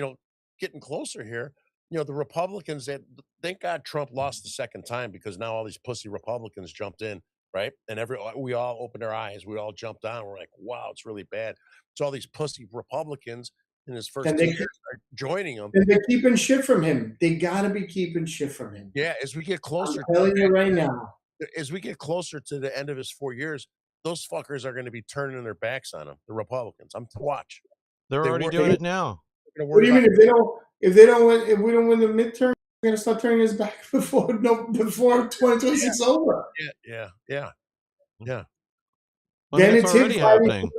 getting closer here, the Republicans, that thank God Trump lost the second time, because now all these pussy Republicans jumped in, right? And we all opened our eyes. We all jumped on. We're like, wow, it's really bad. It's all these pussy Republicans in his first And 2 they years are joining him. and they're keeping shit from him. They got to be keeping shit from him. Yeah, as we get closer, I'm telling you right now. as we get closer to the end of his 4 years, those fuckers are going to be turning their backs on him. The Republicans. I'm watch. They're already work- doing it now. They're gonna What do you worry mean if we don't win the midterm, we're gonna start turning his back before 2026 is over. Yeah. I Then mean, it's it's him already happening.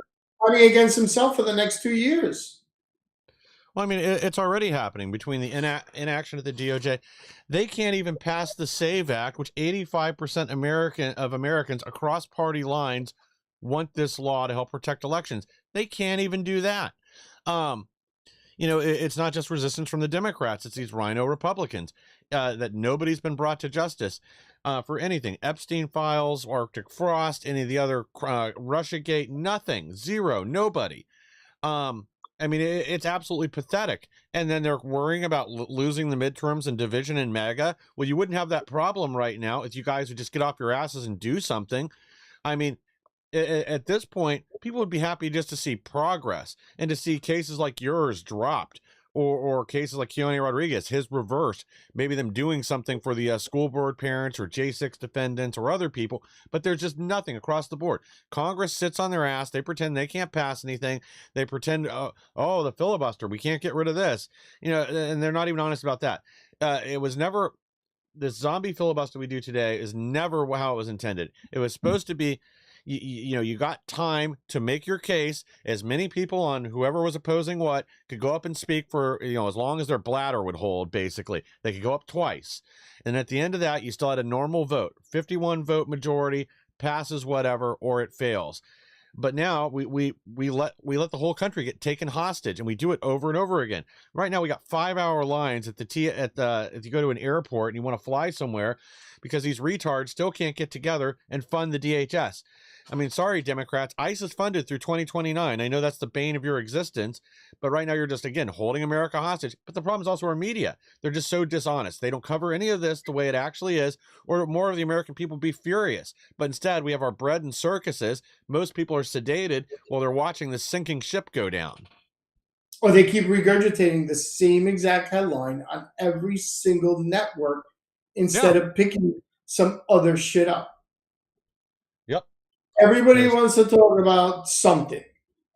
fighting against himself for the next 2 years. Well, I mean, it's already happening between the inaction at the DOJ. They can't even pass the SAVE Act, which 85% of Americans across party lines want this law to help protect elections. They can't even do that. It's not just resistance from the Democrats. It's these rhino Republicans that nobody's been brought to justice for anything. Epstein files, Arctic Frost, any of the other Russiagate, nothing, zero, nobody. I mean, it's absolutely pathetic. And then they're worrying about losing the midterms and division in MAGA. Well, you wouldn't have that problem right now if you guys would just get off your asses and do something. I mean, at this point, people would be happy just to see progress and to see cases like yours dropped, or cases like Keone Rodriguez, his reversed, maybe them doing something for the school board parents or J6 defendants or other people. But there's just nothing across the board. Congress sits on their ass. They pretend they can't pass anything. They pretend, oh, the filibuster, we can't get rid of this, and they're not even honest about that. It was never, this zombie filibuster we do today is never how it was intended. It was supposed to be, you got time to make your case. As many people on whoever was opposing what could go up and speak for, as long as their bladder would hold, basically. They could go up twice. And at the end of that, you still had a normal vote. 51 vote majority, passes whatever, or it fails. But now we let the whole country get taken hostage, and we do it over and over again. Right now we got 5-hour lines at if you go to an airport and you want to fly somewhere, because these retards still can't get together and fund the DHS. I mean, sorry, Democrats, ICE is funded through 2029. I know that's the bane of your existence, but right now you're just, again, holding America hostage. But the problem is also our media. They're just so dishonest. They don't cover any of this the way it actually is, or more of the American people be furious. But instead, we have our bread and circuses. Most people are sedated while they're watching the sinking ship go down. Or they keep regurgitating the same exact headline on every single network instead of picking some other shit up. Yep. Everybody wants to talk about something,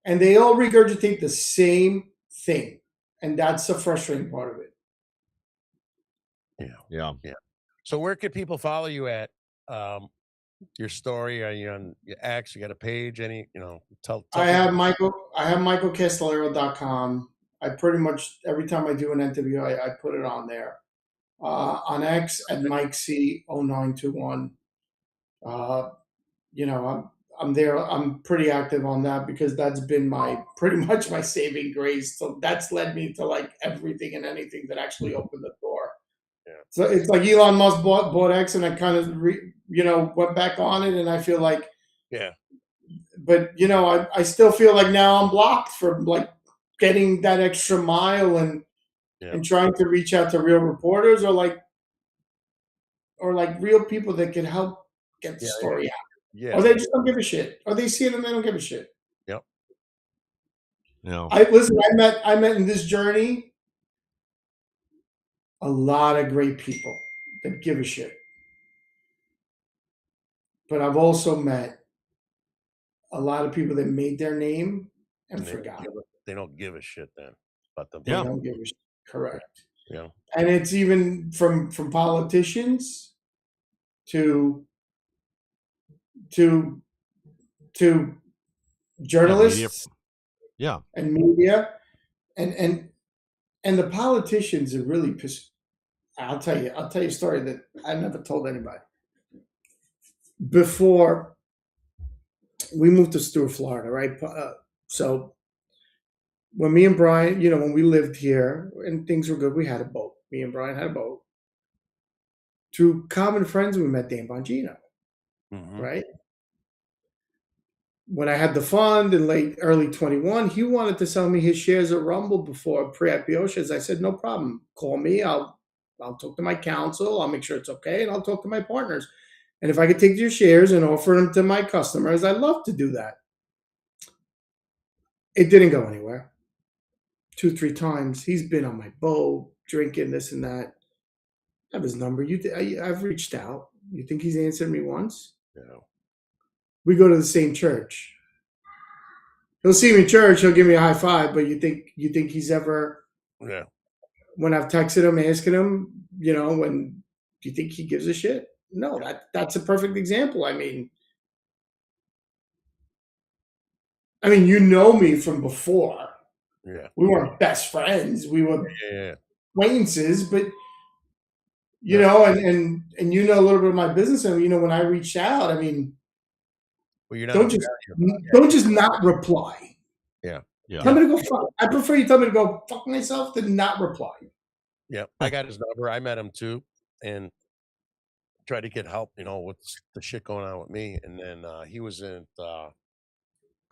and they all regurgitate the same thing. And that's the frustrating part of it. Yeah. So where could people follow you at? Your story? Are you on your X? You got a page? Tell I have michaelcastellero.com. I pretty much, every time I do an interview, I put it on there. On X at Mike C0921. I'm there. I'm pretty active on that because that's been pretty much my saving grace. So that's led me to like everything and anything that actually opened the door. Yeah. So it's like Elon Musk bought X, and I kind of went back on it, and I feel like, but I still feel like now I'm blocked from like getting that extra mile and trying to reach out to real reporters or real people that can help get the story out. Yeah. Or they just don't give a shit. Or they see it and they don't give a shit. Yep. No. I met in this journey a lot of great people that give a shit. But I've also met a lot of people that made their name and forgot. They don't give a shit then about them. They don't give a shit. Correct. Yeah. And it's even from politicians to journalists Yeah. and media and And the politicians are really pissed. I'll tell you a story that I never told anybody. Before we moved to Stuart, Florida, right? So when me and Brian, when we lived here and things were good, we had a boat. Me and Brian had a boat. Through common friends, we met Dan Bongino, right? When I had the fund in early 21, he wanted to sell me his shares at Rumble before pre-IPO shares. I said, no problem. Call me. I'll talk to my counsel. I'll make sure it's okay, and I'll talk to my partners. And if I could take your shares and offer them to my customers, I'd love to do that. It didn't go anywhere. 2-3 times he's been on my boat, drinking this and that. I have his number. I've reached out. You think he's answered me once? No. We go to the same church. He'll see me in church. He'll give me a high five. But you think he's ever? Yeah. When I've texted him, asking him, when do you think he gives a shit? No, that's a perfect example. I mean, you know me from before. Yeah. We weren't best friends. We were acquaintances, but and you know a little bit of my business, and when I reached out, well, you're not don't just not reply. Yeah. Tell me to go fuck. I prefer you tell me to go fuck myself than not reply. Yeah, I got his number. I met him too, and tried to get help, with the shit going on with me. And then he was in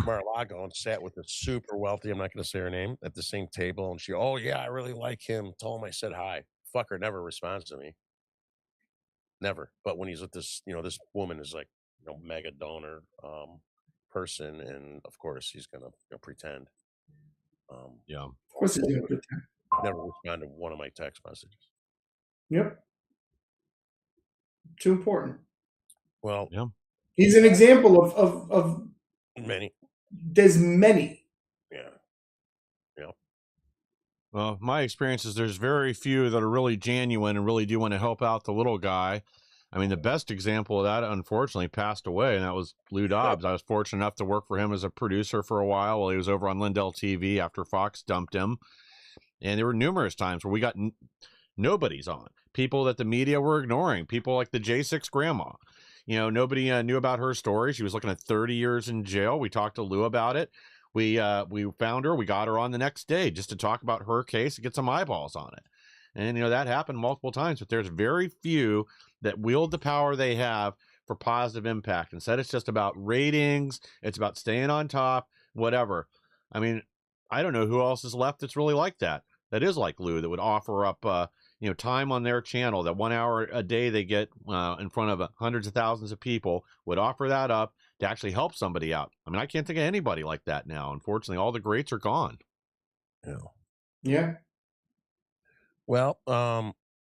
Mar-a-Lago and sat with a super wealthy, I'm not going to say her name, at the same table. And she, oh yeah, I really like him. Told him I said hi. Fucker never responds to me. Never. But when he's with this, this woman is like, mega donor person, and of course he's gonna pretend. Yeah. Of course he's gonna pretend. Never responded to one of my text messages. Yep. Too important. Well, yeah. He's an example of many. There's many. Yeah. Yeah. Well, my experience is there's very few that are really genuine and really do want to help out the little guy. I mean, the best example of that, unfortunately, passed away, and that was Lou Dobbs. I was fortunate enough to work for him as a producer for a while he was over on Lindell TV after Fox dumped him. And there were numerous times where we got nobodies on. People that the media were ignoring. People like the J6 grandma. Nobody knew about her story. She was looking at 30 years in jail. We talked to Lou about it. We found her. We got her on the next day just to talk about her case and get some eyeballs on it. And, that happened multiple times. But there's very few that wield the power they have for positive impact. Instead, it's just about ratings. It's about staying on top, whatever. I mean, I don't know who else is left that's really like that. That is like Lou, that would offer up, time on their channel, that 1 hour a day they get in front of hundreds of thousands of people, would offer that up to actually help somebody out. I mean, I can't think of anybody like that now. Unfortunately, all the greats are gone. Yeah. Well,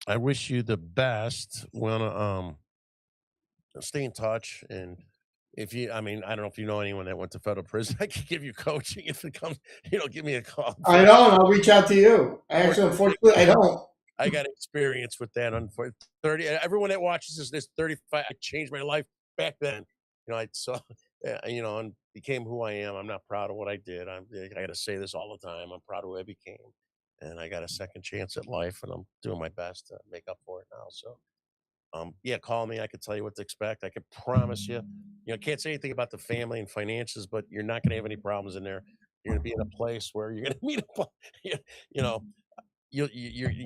I wish you the best. Wanna stay in touch, and if you, I don't know if you know anyone that went to federal prison, I can give you coaching if it comes. Give me a call. I don't. I'll reach out to you. Unfortunately, I don't. I got experience with that. 30. Everyone that watches this 35. I changed my life back then. I saw, and became who I am. I'm not proud of what I did. I got to say this all the time. I'm proud of who I became, and I got a second chance at life, and I'm doing my best to make up for it now. So, call me. I can tell you what to expect. I can promise you. I can't say anything about the family and finances, but you're not going to have any problems in there. You're going to be in a place where you're going to meet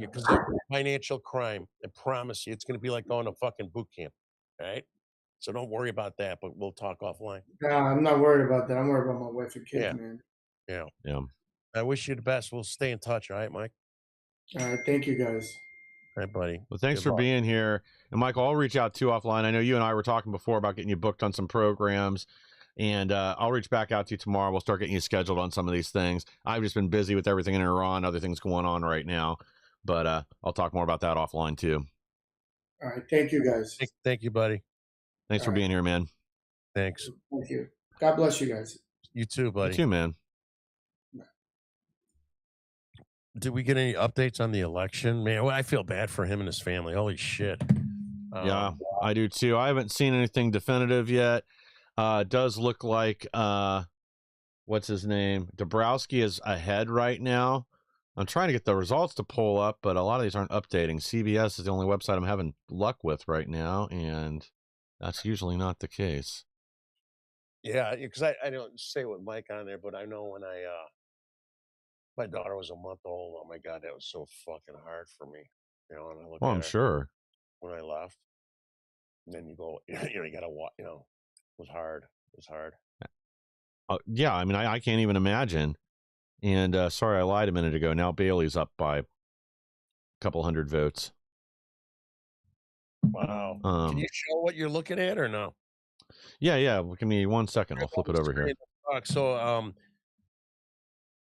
because of financial crime. I promise you, it's going to be like going to fucking boot camp. All right. So don't worry about that, but we'll talk offline. Nah, I'm not worried about that. I'm worried about my wife and kids, man. Yeah. I wish you the best. We'll stay in touch. All right, Mike? All right. Thank you, guys. All right, buddy. Well, thanks for being here. And Michael, I'll reach out too offline. I know you and I were talking before about getting you booked on some programs, and I'll reach back out to you tomorrow. We'll start getting you scheduled on some of these things. I've just been busy with everything in Iran, other things going on right now, but I'll talk more about that offline too. All right. Thank you, guys. Thank you, buddy. Thanks for being here, man. Thanks. Thank you. God bless you guys. You too, buddy. You too, man. Did we get any updates on the election? Man, I feel bad for him and his family. Holy shit. Yeah, I do too. I haven't seen anything definitive yet. It does look like, what's his name? Dabrowski is ahead right now. I'm trying to get the results to pull up, but a lot of these aren't updating. CBS is the only website I'm having luck with right now, and that's usually not the case. Yeah, because I don't say with Mike on there, but I know when my daughter was a month old. Oh my God, that was so fucking hard for me. And I look Well, at I'm her sure. when I left, and then you go, you gotta walk. It was hard. It was hard. Yeah, I mean, I can't even imagine. And sorry, I lied a minute ago. Now Bailey's up by a couple hundred votes. Wow. Can you show what you're looking at or no? Yeah. Give me 1 second. I'll flip it over here. So,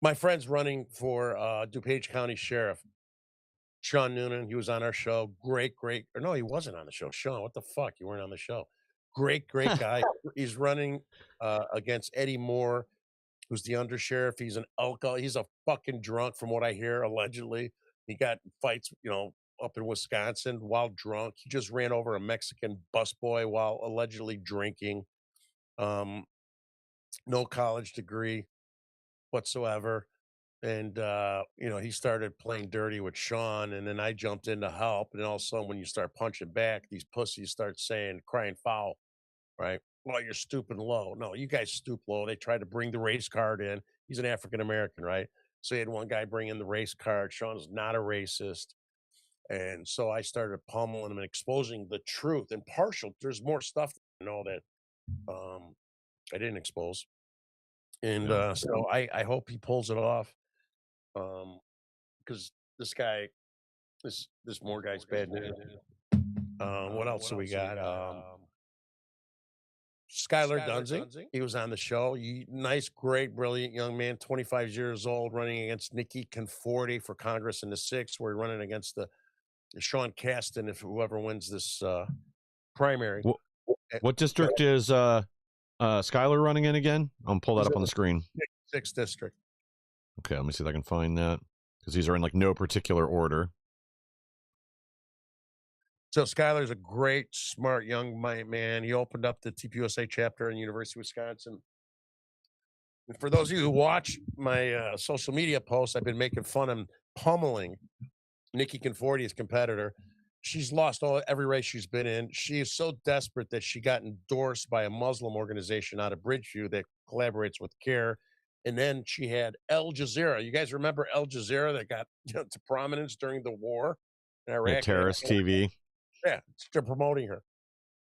my friend's running for DuPage County Sheriff, Sean Noonan. He was on our show. Great. Or no, he wasn't on the show. Sean, what the fuck? You weren't on the show. Great guy. He's running against Eddie Moore, who's the undersheriff. He's an alcohol. He's a fucking drunk, from what I hear. Allegedly, he got fights, up in Wisconsin while drunk. He just ran over a Mexican busboy while allegedly drinking. No college degree whatsoever. And, he started playing dirty with Sean, and then I jumped in to help. And all of a sudden, when you start punching back, these pussies start crying foul, right? Well, you're stooping low. No, you guys stoop low. They tried to bring the race card in. He's an African American, right? So he had one guy bring in the race card. Sean's not a racist. And so I started pummeling him and exposing the truth and partial. There's more stuff, that I didn't expose. And so I hope he pulls it off. Because this guy, this more guy's bad news. What else do we got? Skylar Dunsing. He was on the show. Nice, great, brilliant young man, 25 years old, running against Nikki Conforti for Congress in the 6th. We're running against the Sean Casten if whoever wins this primary. What district is Skylar running in again? I'll pull that up on the screen. 6th district. Okay, let me see if I can find that, because these are in like no particular order. So Skylar's a great, smart young man. He opened up the TPUSA chapter in University of Wisconsin. And for those of you who watch my social media posts, I've been making fun of pummeling Nikki Conforti, his competitor. She's lost every race she's been in. She is so desperate that she got endorsed by a Muslim organization out of Bridgeview that collaborates with CARE. And then she had Al Jazeera. You guys remember Al Jazeera that got to prominence during the war in Iraq? Terrorist TV. Yeah, they're promoting her,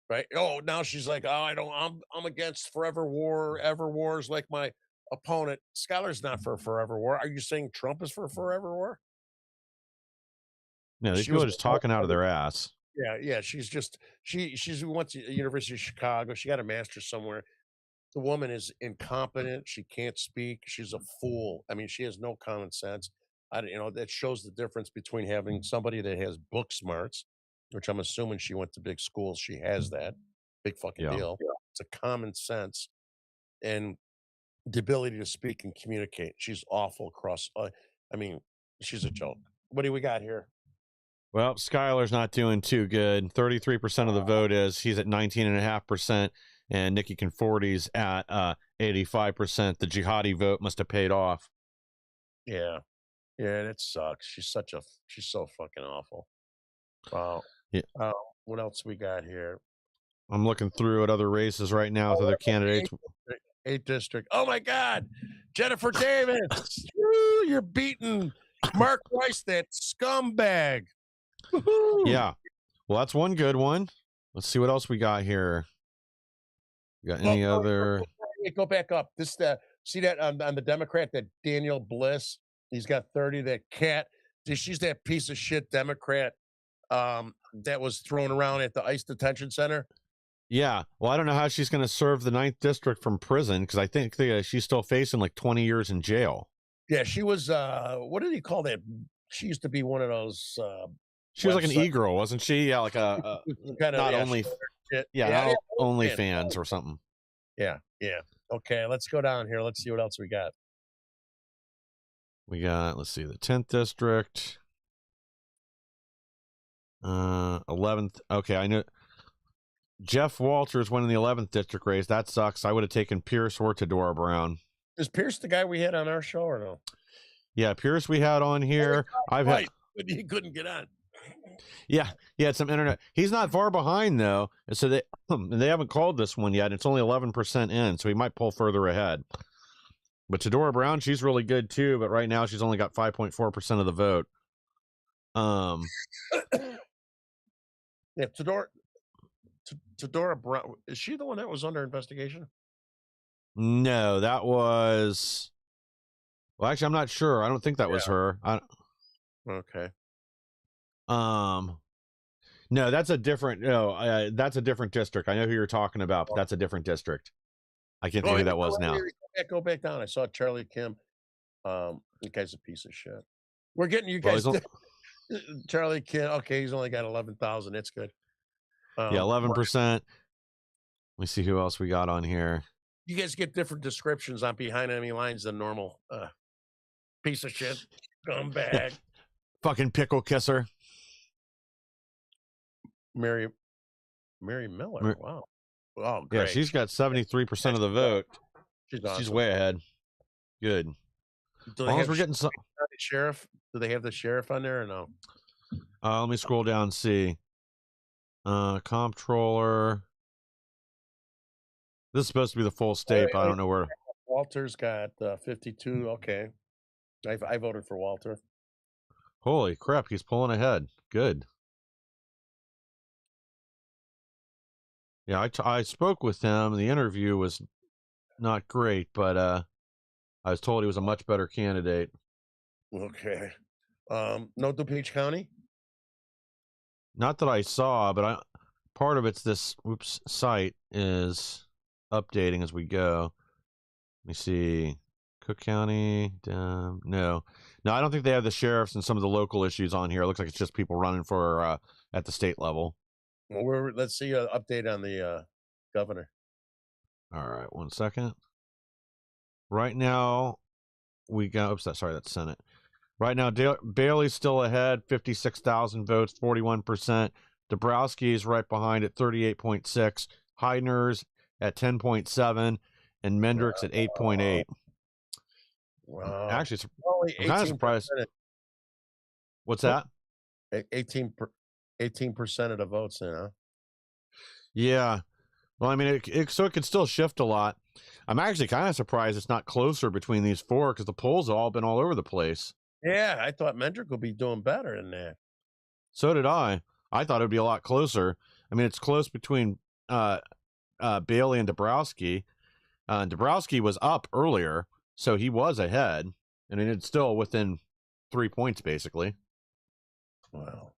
right? Oh, now she's like, I'm against forever war. Ever war is like my opponent. Skylar's not for forever war. Are you saying Trump is for forever war? No, these people are just talking out of their ass. Yeah. She's went to the University of Chicago. She got a master's somewhere. The woman is incompetent. She can't speak. She's a fool. I mean, she has no common sense. That shows the difference between having somebody that has book smarts, which I'm assuming she went to big schools. She has that big fucking deal. Yeah. It's a common sense and the ability to speak and communicate. She's awful across. She's a joke. What do we got here? Well, Skylar's not doing too good. 33% of the vote is. He's at 19.5%, and Nikki Conforti's at 85%. The jihadi vote must have paid off. Yeah, that sucks. She's so fucking awful. Wow. Yeah. What else we got here? I'm looking through at other races right now with other candidates. 8th district. Oh my God, Jennifer Davis, you're beating Mark Rice, that scumbag. Woo-hoo. Yeah. Well, that's one good one. Let's see what else we got here. You got any other? Go back up. See that on the Democrat, that Daniel Bliss. He's got 30. That cat. She's that piece of shit Democrat that was thrown around at the ICE detention center. Yeah. Well, I don't know how she's going to serve the 9th district from prison, because I think she's still facing like 20 years in jail. Yeah, she was. What did he call that? She used to be one of those. She was like an e-girl, wasn't she? Yeah, like a kind of not only. Yeah, only fans or something. Yeah. Okay, let's go down here. Let's see what else we got. Let's see, the 10th district. 11th. Okay, I know. Jeff Walters won in the 11th district race. That sucks. I would have taken Pierce or Tadora Brown. Is Pierce the guy we had on our show or no? Yeah, Pierce we had on here. I've had, Right, but he couldn't get on. yeah, he had some internet. He's not far behind though, and so they haven't called this one yet. It's only 11% in, so he might pull further ahead. But Tadora Brown, she's really good too, but right now she's only got 5.4% of the vote. Yeah, Tadora Brown, is she the one that was under investigation? No, that was. Well, actually, I'm not sure. I don't think that was her. Okay. No, that's a different. No, that's a different district. I know who you're talking about, but that's a different district. I can't think who that was now. Go back down. I saw Charlie Kim. The guy's a piece of shit. We're getting you Well, guys. Charlie Kim. Okay, he's only got 11,000. It's good. Yeah, 11%. Let me see who else we got on here. You guys get different descriptions on Behind Enemy Lines than normal. Piece of shit. Scumbag. Fucking pickle kisser. Mary Miller. Wow. Oh, great. Yeah, she's got 73% of the vote. She's awesome. She's way ahead. Good. As long as we're getting some. Sheriff? Do they have the sheriff on there or no? Let me scroll down and see. Comptroller. This is supposed to be the full state, but I don't know where. Walter's got 52. Okay. I voted for Walter. Holy crap, he's pulling ahead. Good. Yeah, I spoke with him. The interview was not great, but I was told he was a much better candidate. Okay. No DuPage County? Not that I saw, but part of it's this site is updating as we go. Let me see. Cook County. No, I don't think they have the sheriffs and some of the local issues on here. It looks like it's just people running for at the state level. Well, let's see an update on the governor. All right, 1 second. Right now, we got. Oops, that's Senate. Right now, Bailey's still ahead, 56,000 votes, 41%. Dabrowski's right behind at 38.6. Heidner's at 10.7, and Mendrick's at 8.8. Wow. Actually, I'm kind of surprised. What's that? 18% of the votes then, huh? Yeah. Well, I mean, so it could still shift a lot. I'm actually kind of surprised it's not closer between these four because the polls have all been all over the place. Yeah, I thought Mendrick would be doing better than that. So did I. I thought it would be a lot closer. I mean, it's close between Bailey and Dabrowski. Dabrowski was up earlier, so he was ahead. I mean, it's still within 3 points, basically. Wow.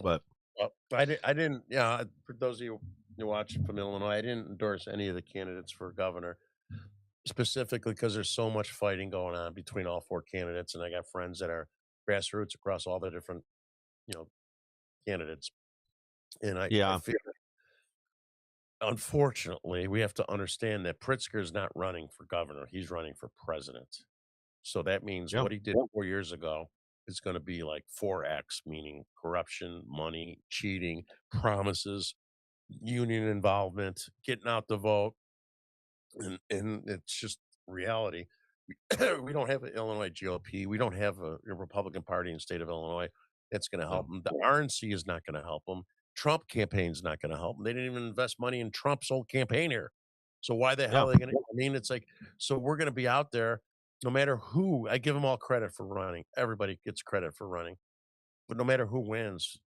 But I didn't. Yeah, for those of you who watch from Illinois, I didn't endorse any of the candidates for governor, specifically because there's so much fighting going on between all four candidates, and I got friends that are grassroots across all the different, candidates. And I feel, unfortunately, we have to understand that Pritzker is not running for governor; he's running for president. So that means what he did 4 years ago is going to be like 4x, meaning corruption, money, cheating, promises, union involvement, getting out the vote. And it's just reality. We don't have an Illinois GOP. We don't have a Republican Party in the state of Illinois that's going to help them. The RNC is not going to help them. Trump campaign is not going to help them. They didn't even invest money in Trump's old campaign here. So why the hell are they going to? I mean, it's like, so we're going to be out there no matter who. I give them all credit for running. Everybody gets credit for running. But no matter who wins,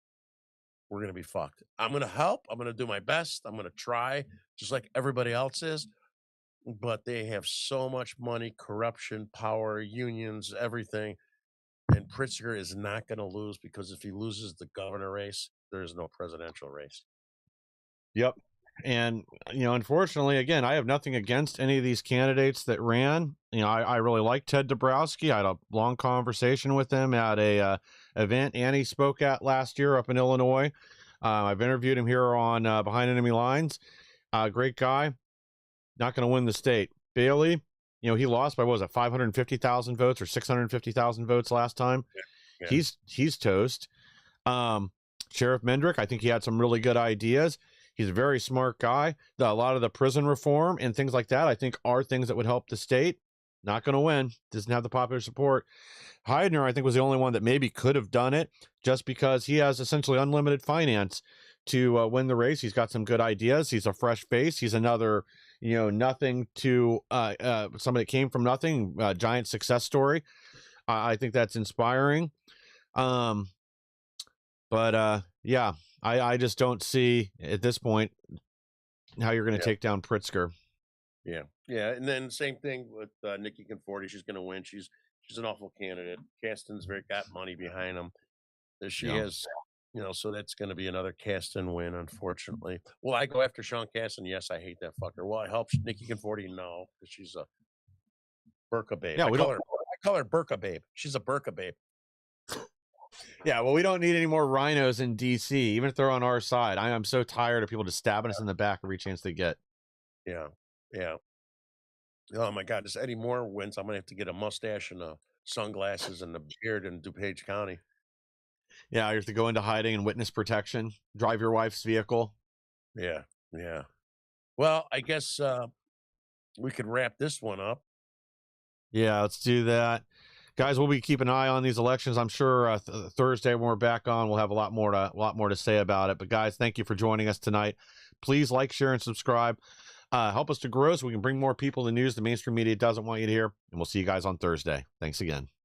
we're going to be fucked. I'm going to help. I'm going to do my best. I'm going to try just like everybody else is. But they have so much money, corruption, power, unions, everything. And Pritzker is not going to lose because if he loses the governor race, there is no presidential race. Yep. And, unfortunately, again, I have nothing against any of these candidates that ran. I really like Ted Dabrowski. I had a long conversation with him at a event Annie spoke at last year up in Illinois. I've interviewed him here on Behind Enemy Lines. Great guy. Not going to win the state. Bailey, he lost by, 550,000 votes or 650,000 votes last time. Yeah. He's toast. Sheriff Mendrick, I think he had some really good ideas. He's a very smart guy. A lot of the prison reform and things like that, I think, are things that would help the state. Not going to win. Doesn't have the popular support. Heidner, I think, was the only one that maybe could have done it, just because he has essentially unlimited finance to win the race. He's got some good ideas. He's a fresh face. He's another, nothing to somebody that came from nothing, giant success story. I think that's inspiring. Yeah, I just don't see at this point how you're going to take down Pritzker. Yeah, and then same thing with Nikki Conforti. She's going to win. She's an awful candidate. Kasten's got money behind him. She has, so that's going to be another Kasten win, unfortunately. Will I go after Sean Kasten? Yes, I hate that fucker. Well, I help Nikki Conforti? No, because she's a Burka babe. Yeah, I call her Burka babe. She's a Burka babe. Yeah, well, we don't need any more rhinos in DC, even if they're on our side. I'm so tired of people just stabbing us in the back every chance they get. Yeah. Oh my God, if Eddie Moore wins, I'm gonna have to get a mustache and sunglasses and a beard in DuPage County. Yeah, you have to go into hiding and witness protection. Drive your wife's vehicle. Yeah. Well, I guess we could wrap this one up. Yeah, let's do that. Guys, we'll be keeping an eye on these elections. I'm sure Thursday when we're back on, we'll have a lot more to say about it. But guys, thank you for joining us tonight. Please like, share, and subscribe. Help us to grow so we can bring more people the news the mainstream media doesn't want you to hear. And we'll see you guys on Thursday. Thanks again.